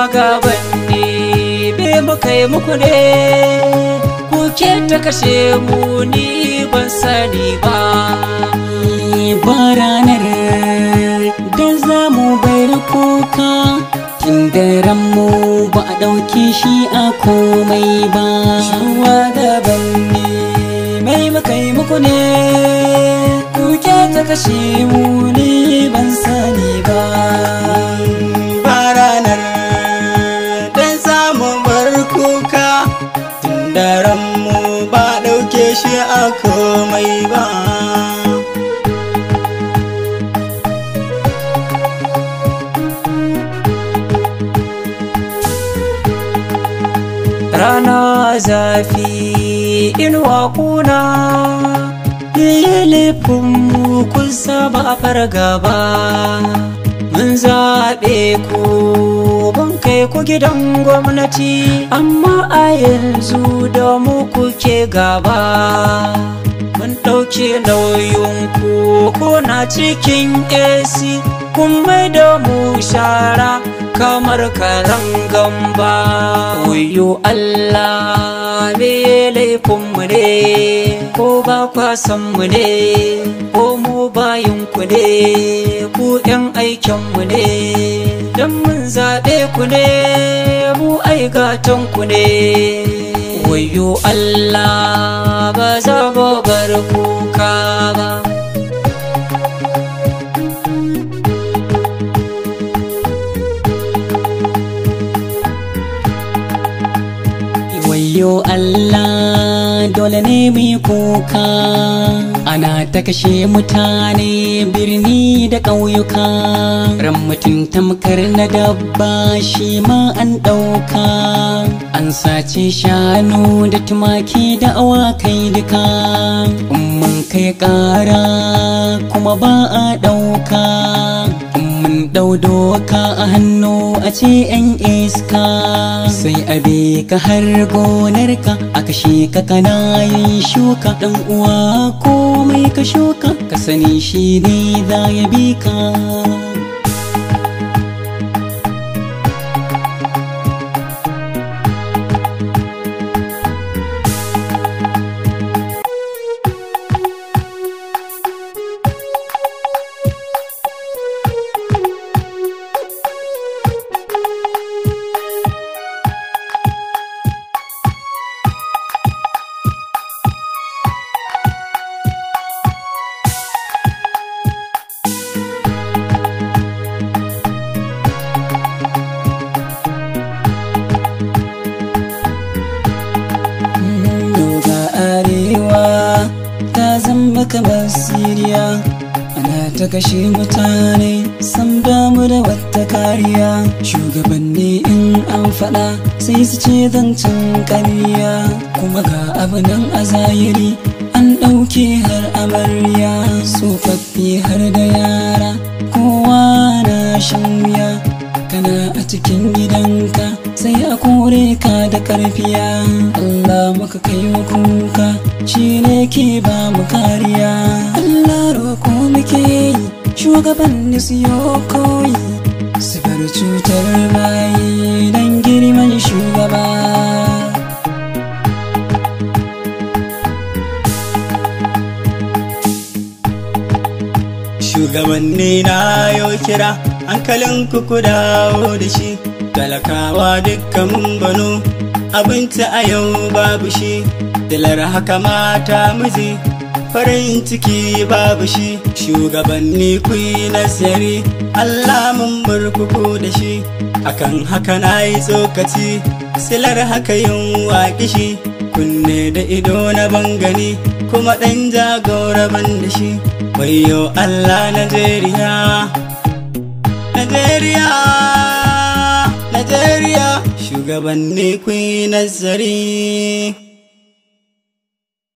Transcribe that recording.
shugabanni me muka yi muku ne kuke ta kashe mu ni ban sani ba. Ba ranar da za mu bayar kuka tun daren mu ba a ɗauke shi a komai ba. Shugabanni mai muka yi muku ne kuke ta kashe mu ni ban sani ba. Ba ranar da za mu bar kuka tun daren mu ba a ɗauke shi a komai ba. Rana zafi inuwa kuna laifinmu kun saba a fargaba. Mun zaɓe ku ban kai ku gidan gwamnati amma a yanzu da mu kuke gaba. Mun ɗauke nauyinku kuna cikin AC kun mai da mu shara kamar karan gamba. Wayo Allah me laifinmu ne ko ba kwa san mu ne ko mu bayinku ne ku ƴan aikinmu ne dan mun zaɓe ku ne mu aigatanku ne. Wayo Allah ba za mu bar kuka ba. Wayyo Allah dole ne mu yi kuka, ana ta kashe mutane birni da ƙauyuka. Ran mutum tamkar na dabba shi ma an ɗauka, an sace shanu da tumaki da awakai duka. Mun kai ƙara kuma ba a ɗauka, mun ɗau doka a hannu a ce 'yan iska. Sai a bi ka har gonarka a kashe ka kana yin shuka. Dan uwa komai ka shuka ka sani shi ne za ya bi ka. Kamar Siriya ana ta kashe mutane san damu da wata kariya. Shugabanni in an faɗa sai su ce zancen ƙarya, kuma ga abu nan a zahiri an ɗauke har amarya. Tsofaffi har da yara kowa na shan wuya, kana a cikin gidanka sai a kore ka da ƙarfiya. Allah muka kai wa kuka shi ne ke ba mu kariya. Allah roƙo muke yi shugabanni su yi koyi, su bar cutar bayi don girman shugaba. Shugabanni na yau kira hankalin ku dawo da shi. Talakawa dukkan mun bano abinci a yau babu shi, dalar haka mata miji farin ciki babu shi. Shugabanni ku yi nazari Allah mun bar ku da shi, akan haka na yi tsokaci silar haka yin waƙi shi. Kunne da ido na bangani kuma ɗan jagora ban da shi. Wayo Allah Najeriya, Najeriya, Najeriya, shugabanni ku yi nazari.